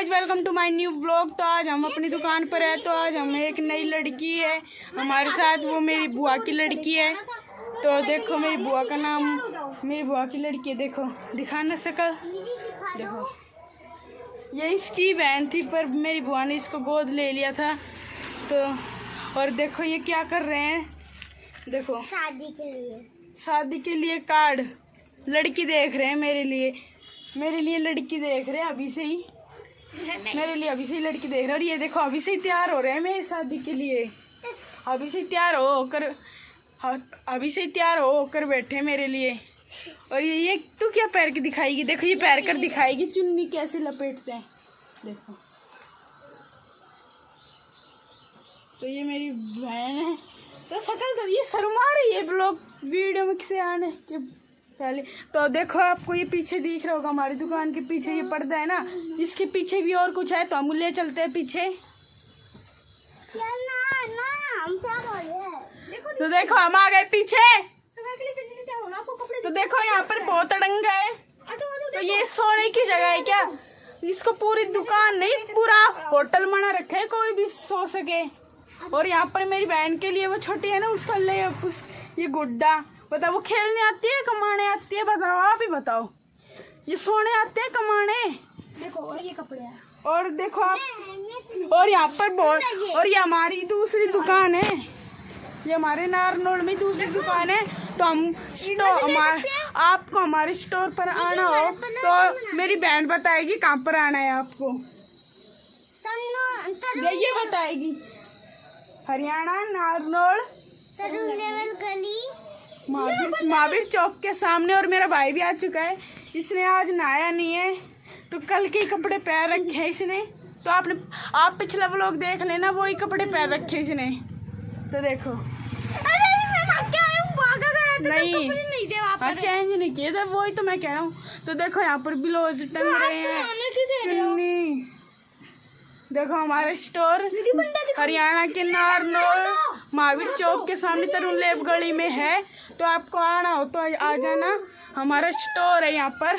Guys, welcome to my new vlog. तो आज हम अपनी दुकान पर है। तो आज हम एक नई लड़की है हमारे साथ, वो मेरी बुआ की लड़की है। तो देखो मेरी बुआ का नाम, मेरी बुआ की लड़की है। देखो दिखाना शक्ल, देखो ये इसकी बहन थी पर मेरी बुआ ने इसको गोद ले लिया था। तो और देखो ये क्या कर रहे हैं, देखो शादी के लिए कार्ड लड़की देख रहे हैं मेरे लिए लड़की देख रहे हैं अभी से ही, मेरे लिए अभी से ही लड़की देख रहे हैं। और ये देखो अभी से ही तैयार हो रहे हैं मेरी शादी के लिए, अभी से तैयार होकर बैठे मेरे लिए। और ये तू क्या पैर के दिखाएगी, देखो ये पैर कर दिखाएगी, चुन्नी कैसे लपेटते हैं देखो। तो ये मेरी बहन है। तो शक्ल तो ये शर्मा रही है ब्लॉग वीडियो में किसे आने के पहले। तो देखो आपको ये पीछे दिख रहा होगा, हमारी दुकान के पीछे ये पर्दा है ना, इसके पीछे भी और कुछ है। तो हम ले चलते हैं पीछे। तो देखो हम आ गए पीछे। तो देखो यहाँ पर बहुत अड़ंगा है। तो ये सोने की जगह है क्या? इसको पूरी दुकान नहीं, पूरा होटल बना रखा है, कोई भी सो सके। और यहाँ पर मेरी बहन के लिए वो छोटी है ना, उसका ले ये गुड्डा, बताओ वो खेलने आती है कमाने आती है, बताओ आप ही बताओ। ये सोने आते हैं कमाने। देखो और ये कपड़े हैं, और देखो आप, और यहाँ पर बहुत, और ये हमारी दूसरी दुकान है, ये हमारे नारनौल में दूसरी दुकान है। तो हम आपको हमारे स्टोर पर आना हो तो मेरी बहन बताएगी कहाँ पर आना है आपको, ये बताएगी। हरियाणा नारनौल गली, महावीर चौक के सामने। और मेरा भाई भी आ चुका है, इसने आज नहाया नहीं है तो कल के कपड़े पहन रखे हैं इसने। तो आप पिछला व्लॉग देख लेना, वही कपड़े पहन रखे इसने। तो देखो नहीं चेंज नहीं किए थे, वही तो मैं कह रहा हूँ। तो देखो यहाँ पर ब्लाउज टंग रहे हैं, चुन्नी। देखो हमारा स्टोर हरियाणा के नारनौल महावीर चौक के सामने तरुण लेब गली में है। तो आपको आना हो तो आ जाना, हमारा स्टोर है यहाँ पर।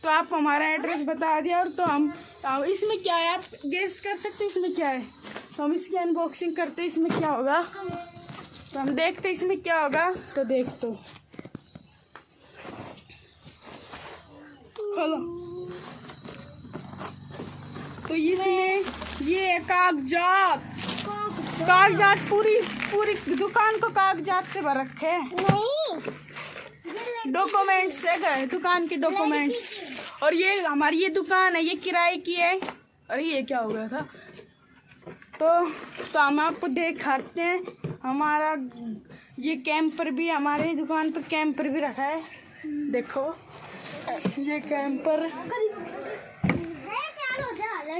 तो आप हमारा एड्रेस बता दिया। और तो हम इसमें क्या है आप गेस कर सकते हैं इसमें क्या है। तो हम इसकी अनबॉक्सिंग करते हैं, इसमें क्या होगा। तो हम देखते हैं इसमें क्या होगा। तो देख तो खोलो। तो इसमें ये कागजात पूरी दुकान को कागजात से भर रखे हैं। डॉक्यूमेंट्स है, दुकान के डॉक्यूमेंट्स। और ये हमारी ये दुकान है, ये किराए की है। और ये क्या हो गया था, तो हम आपको दिखाते हैं। हमारा ये कैंपर भी, हमारे दुकान पर कैंपर भी रखा है। देखो ये कैंपर।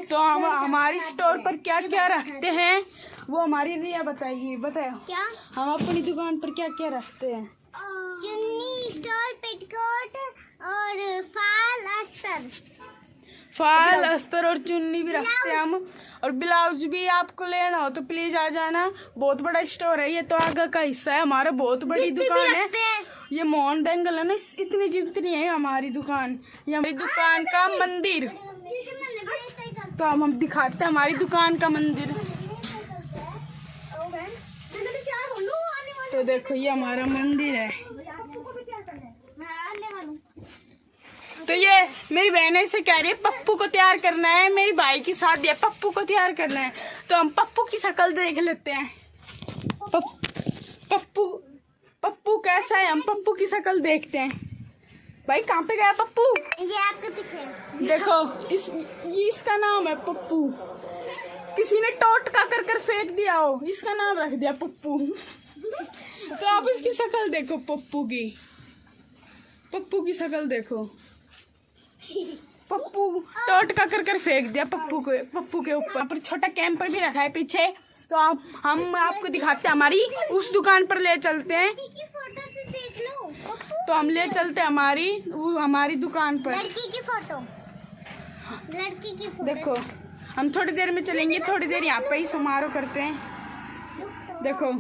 तो हम हमारी स्टोर पर क्या क्या रखते हैं वो हमारी रिया बताइए, बताओ क्या हम अपनी दुकान पर क्या क्या रखते हैं। चुन्नी, स्टॉल, पेटीकोट और फाल अस्तर और चुन्नी भी रखते हैं हम। और ब्लाउज भी आपको लेना हो तो प्लीज आ जाना, बहुत बड़ा स्टोर है ये। तो आगे का हिस्सा है हमारा, बहुत बड़ी दुकान है। ये मोहन बेंगल है ना, इतनी जितनी है हमारी दुकान, ये हमारी दुकान का मंदिर। तो हम दिखाते हैं हमारी दुकान का मंदिर। तो देखो ये हमारा मंदिर है। तो ये मेरी बहन से कह रही है पप्पू को तैयार करना है, मेरी भाई की शादी है, पप्पू को तैयार करना है। तो हम पप्पू की शक्ल देख लेते हैं। पप्पू कैसा है, हम पप्पू की शक्ल देखते हैं। भाई कहाँ पे गया पप्पू? ये आपके पीछे देखो इसका नाम है पप्पू। किसी ने टोटका कर फेंक दिया हो, इसका नाम रख दिया पप्पू। तो आप इसकी शक्ल देखो, पप्पू की शक्ल देखो। पप्पू टोटका कर फेंक दिया पप्पू के ऊपर। पर छोटा कैंपर भी रखा है पीछे। तो हम आपको दिखाते हैं, हमारी उस दुकान पर ले चलते हैं। तो हम ले चलते हैं हमारी दुकान पर। लड़की की फोटो देखो हम थोड़ी देर में चलेंगे, थोड़ी देर यहाँ पे ही समारोह करते हैं। देखो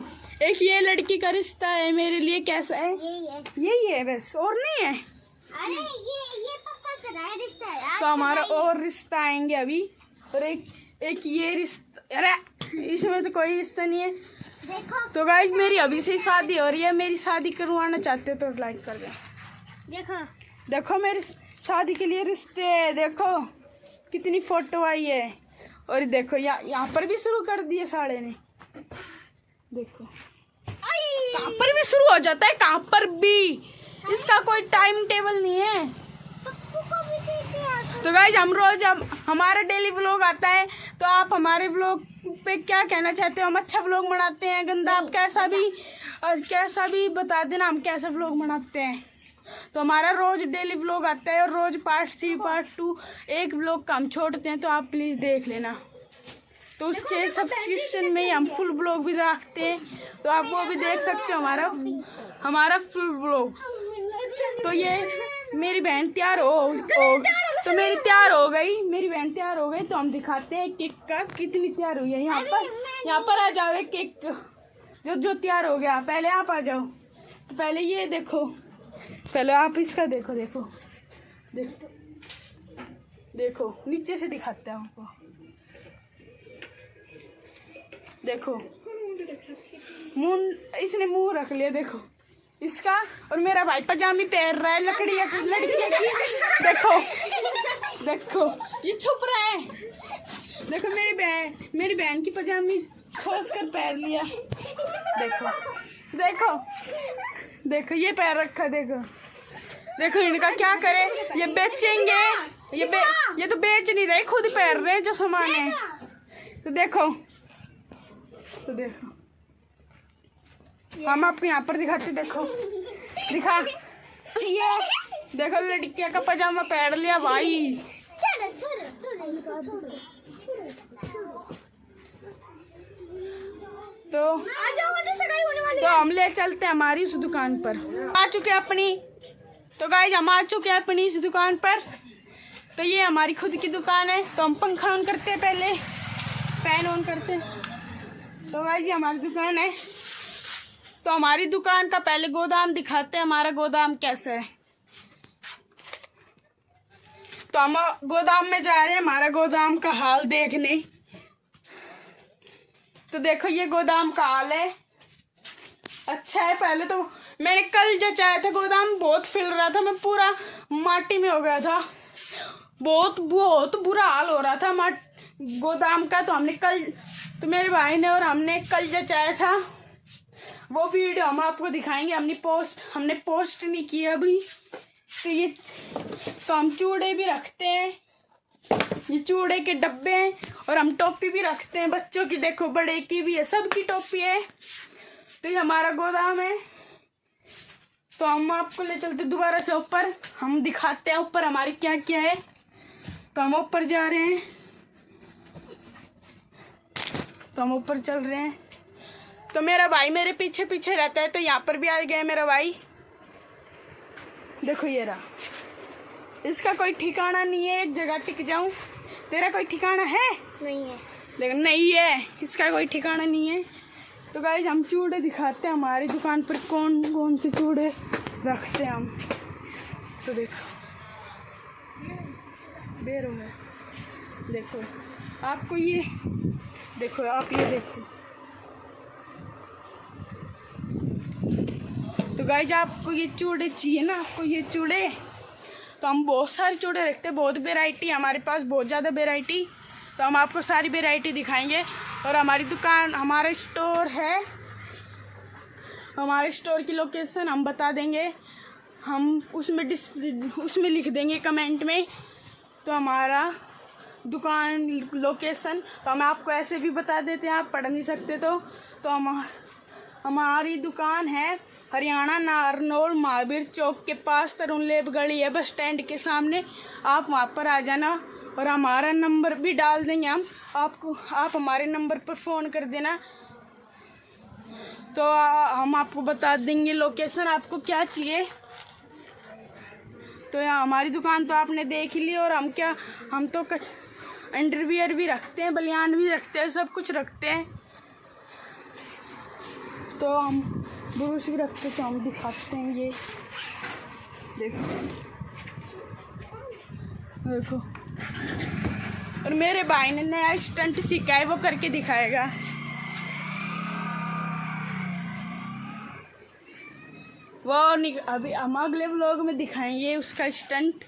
एक ये लड़की का रिश्ता है मेरे लिए, कैसा है? यही है बस, और नहीं है। अरे ये पापा का रिश्ता है। तो हमारा और रिश्ता आएंगे अभी। और एक ये रिश्ता, अरे इसमें तो कोई रिश्ता नहीं है। देखो तो गाइस मेरी अभी से ही शादी हो रही है, मेरी शादी करवाना चाहते हो तो लाइक कर दें। देखो देखो मेरी शादी के लिए रिश्ते, देखो कितनी फोटो आई है। और देखो यहाँ पर भी शुरू कर दिए साड़े ने, देखो कहाँ पर भी शुरू हो जाता है, कहाँ पर भी, इसका कोई टाइम टेबल नहीं है। तो गाइस हम रोज, अब हमारा डेली व्लॉग आता है, तो आप हमारे व्लॉग पे क्या कहना चाहते हो? हम अच्छा व्लॉग बनाते हैं, गंदा, आप कैसा भी बता देना, हम कैसा व्लॉग बनाते हैं। तो हमारा रोज डेली व्लॉग आता है और रोज पार्ट 3 पार्ट 2 एक व्लॉग का हम छोड़ते हैं, तो आप प्लीज देख लेना। तो उसके सब्सक्रिप्शन में हम फुल व्लॉग भी रखते हैं, तो आप वो भी देख सकते हो, हमारा फुल व्लॉग। तो ये मेरी बहन तैयार तो मेरी तैयार हो गई, मेरी बहन तैयार हो गई। तो हम दिखाते हैं केक का कितनी तैयार हुई है। यहाँ पर आ जाओ, एक केक जो तैयार हो गया, पहले आप आ जाओ। तो पहले ये देखो, पहले आप इसका देखो, देखो देखो देखो, नीचे से दिखाते हैं आपको, देखो मुंह, इसने मुंह रख लिया, देखो इसका। और मेरा भाई पजामी पहन रहा है लड़की की, देखो देखो ये छुप रहा है। देखो मेरी बहन की पजामी खोस कर पहन लिया, देखो देखो देखो ये पैर रखा, देखो देखो इनका क्या करे, ये बेचेंगे, ये तो बेच नहीं रहे, खुद पहन रहे हैं जो सामान है। तो देखो हम आपको यहाँ पर दिखाते, देखो दिखा, ये देखो लड़किया का पजामा पहन लिया भाई। तो हम ले चलते हैं हमारी उस दुकान पर। आ चुके अपनी, तो गाइस हम आ चुके हैं अपनी इस दुकान पर। तो ये हमारी खुद की दुकान है। तो हम पंखा ऑन करते हैं, पहले फैन ऑन करते हैं। तो गाइस ये हमारी दुकान है। तो हमारी दुकान का पहले गोदाम दिखाते हैं, हमारा गोदाम कैसा है। तो हम गोदाम में जा रहे हैं, हमारा गोदाम का हाल देखने। तो देखो ये गोदाम का हाल है, अच्छा है। पहले तो मैंने कल जचाया था, गोदाम बहुत फैल रहा था, मैं पूरा माटी में हो गया था, बहुत बुरा हाल हो रहा था गोदाम का। तो तो मेरे भाई ने और हमने कल जचाया था, वो वीडियो हम आपको दिखाएंगे। हमने पोस्ट नहीं किया अभी। तो हम चूड़े भी रखते हैं, ये चूड़े के डब्बे हैं। और हम टोपी भी रखते हैं बच्चों की, देखो बड़े की भी है, सबकी टोपी है। तो ये हमारा गोदाम है। तो हम आपको ले चलते दोबारा से ऊपर, हम दिखाते हैं ऊपर हमारी क्या क्या है। तो हम ऊपर जा रहे हैं, तो हम ऊपर चल रहे हैं। तो मेरा भाई मेरे पीछे पीछे रहता है, तो यहाँ पर भी आ गया मेरा भाई, देखो ये रहा। इसका कोई ठिकाना नहीं है, एक जगह टिक जाऊं। तेरा कोई ठिकाना है? नहीं है, लेकिन नहीं है, इसका कोई ठिकाना नहीं है। तो गाइस हम चूड़े दिखाते हैं हमारी दुकान पर कौन कौन से चूड़े रखते हैं हम। तो देखो बेरो है, देखो आपको ये देखो, आप ये देखो। तो गाइस आपको ये चूड़े चाहिए ना, आपको ये चूड़े, तो हम बहुत सारे चूड़े रखते हैं, बहुत वैरायटी हमारे पास, बहुत ज़्यादा वैरायटी। तो हम आपको सारी वैरायटी दिखाएंगे। और हमारी दुकान, हमारा स्टोर है, हमारे स्टोर की लोकेशन हम बता देंगे, हम उसमें लिख देंगे कमेंट में। तो हमारा दुकान लोकेशन तो हम आपको ऐसे भी बता देते हैं, आप पढ़ नहीं सकते तो हमारी दुकान है हरियाणा नारनौल महावीर चौक के पास, तरुणलेब गली है बस स्टैंड के सामने। आप वहाँ पर आ जाना और हमारा नंबर भी डाल देंगे हम आपको, आप हमारे नंबर पर फ़ोन कर देना। तो हम आपको बता देंगे लोकेशन, आपको क्या चाहिए। तो यहाँ हमारी दुकान तो आपने देख ही ली। और हम तो अंडरवियर भी रखते हैं, बनियान भी रखते हैं, सब कुछ रखते हैं। तो हम ब्रश भी रखते हैं, तो हम दिखाते हैं। ये देखो देखो और मेरे भाई ने नया स्टंट सीखा है, वो करके दिखाएगा। अभी हम अगले व्लॉग में दिखाएंगे उसका स्टंट।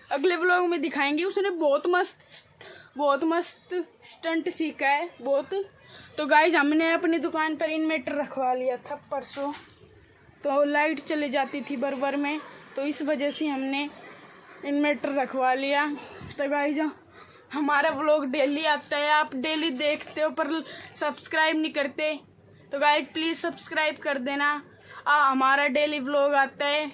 अगले व्लॉग में दिखाएंगे। उसने बहुत मस्त स्टंट सीखा है, बहुत। तो गाइज हमने अपनी दुकान पर इन्वर्टर रखवा लिया था परसों, तो लाइट चली जाती थी बरबर में, तो इस वजह से हमने इन्वर्टर रखवा लिया। तो गाइज हमारा व्लॉग डेली आता है, आप डेली देखते हो पर सब्सक्राइब नहीं करते, तो गाइज प्लीज़ सब्सक्राइब कर देना। हमारा डेली व्लॉग आता है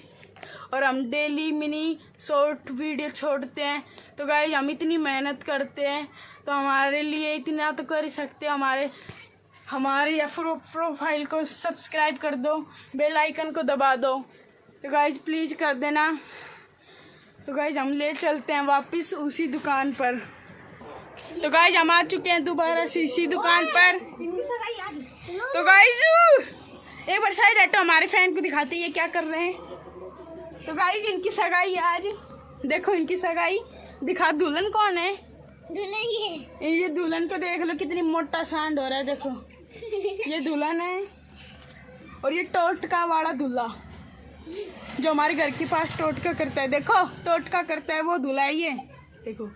और हम डेली मिनी शॉर्ट वीडियो छोड़ते हैं। तो गाइज हम इतनी मेहनत करते हैं, तो हमारे लिए इतना तो कर ही सकते हो। हमारे प्रोफाइल को सब्सक्राइब कर दो, बेल आइकन को दबा दो। तो गाइज प्लीज़ कर देना। तो गाइज हम ले चलते हैं वापस उसी दुकान पर। तो गाइज हम आ चुके हैं दोबारा से इसी दुकान पर। तो गाइज एक बार साइड हटो, हमारे फैन को दिखाते ये क्या कर रहे हैं। तो गाइज इनकी सगाई है आज, देखो इनकी सगाई दिखा। दुल्हन कौन है? दुल्हन ये दुल्हन को देख लो कितनी मोटा सांड हो रहा है, देखो ये दुल्हन है। और ये टोटका वाला दूल्हा जो हमारे घर के पास टोटका करता है, देखो टोटका करता है वो दूल्हा है ये, देखो।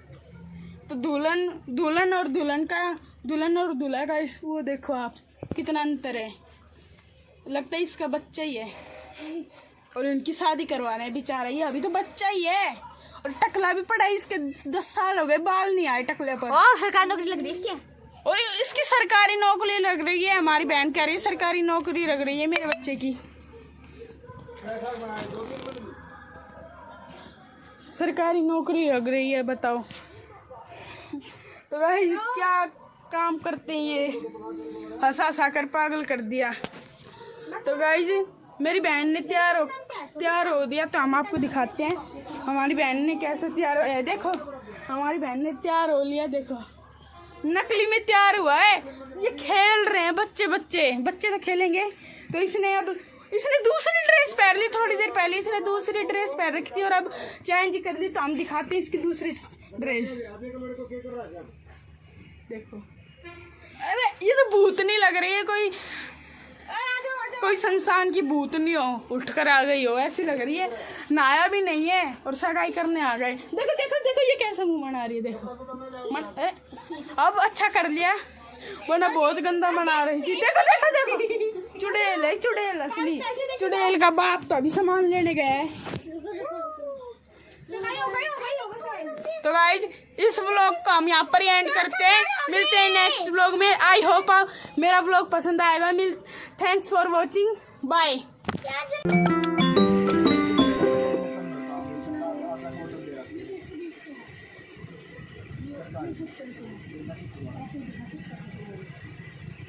तो दुल्हन और दूल्हा का वो देखो आप कितना अंतर है, लगता है इसका बच्चा ही है। और इनकी शादी करवा रहे हैं बेचारा, ये अभी तो बच्चा ही है। और टकला भी पड़ा है, इसके 10 साल हो गए, बाल नहीं आए टकले पर। सरकारी नौकरी लग रही है क्या? और इसकी सरकारी नौकरी लग रही है, हमारी बहन कह रही है सरकारी नौकरी लग रही है मेरे बच्चे की। सरकारी नौकरी लग रही है, बताओ। तो भाई क्या काम करते हैं ये, हंसा कर पागल कर दिया। तो गाइज मेरी बहन ने तैयार हो दिया, तो हम आपको दिखाते हैं हमारी बहन ने कैसे तैयार हो। देखो हमारी बहन ने तैयार हो लिया, देखो नकली में तैयार हुआ है। ये खेल रहे हैं बच्चे तो खेलेंगे। तो इसने दूसरी ड्रेस पहन ली, थोड़ी देर पहले इसने दूसरी ड्रेस पहन रखी थी और अब चेंज कर दी। तो हम दिखाते हैं इसकी दूसरी ड्रेस, देखो। अरे ये तो भूतनी लग रही है, कोई संसान की भूतनी हो, उठकर आ गई हो ऐसी लग रही है। नहाया भी नहीं है और सगाई करने आ गए। देखो ये कैसा मुंह बना रही है, देखो। अब अच्छा कर लिया, वरना बहुत गंदा बना रही थी। देखो चुड़ैल असली चुड़ैल का बाप तो अभी सामान लेने गया है। तो गाइज इस व्लॉग को हम यहाँ पर एंड करते हैं, मिलते हैं नेक्स्ट व्लॉग में। आई होप मेरा व्लॉग पसंद आएगा। Thanks for watching, bye.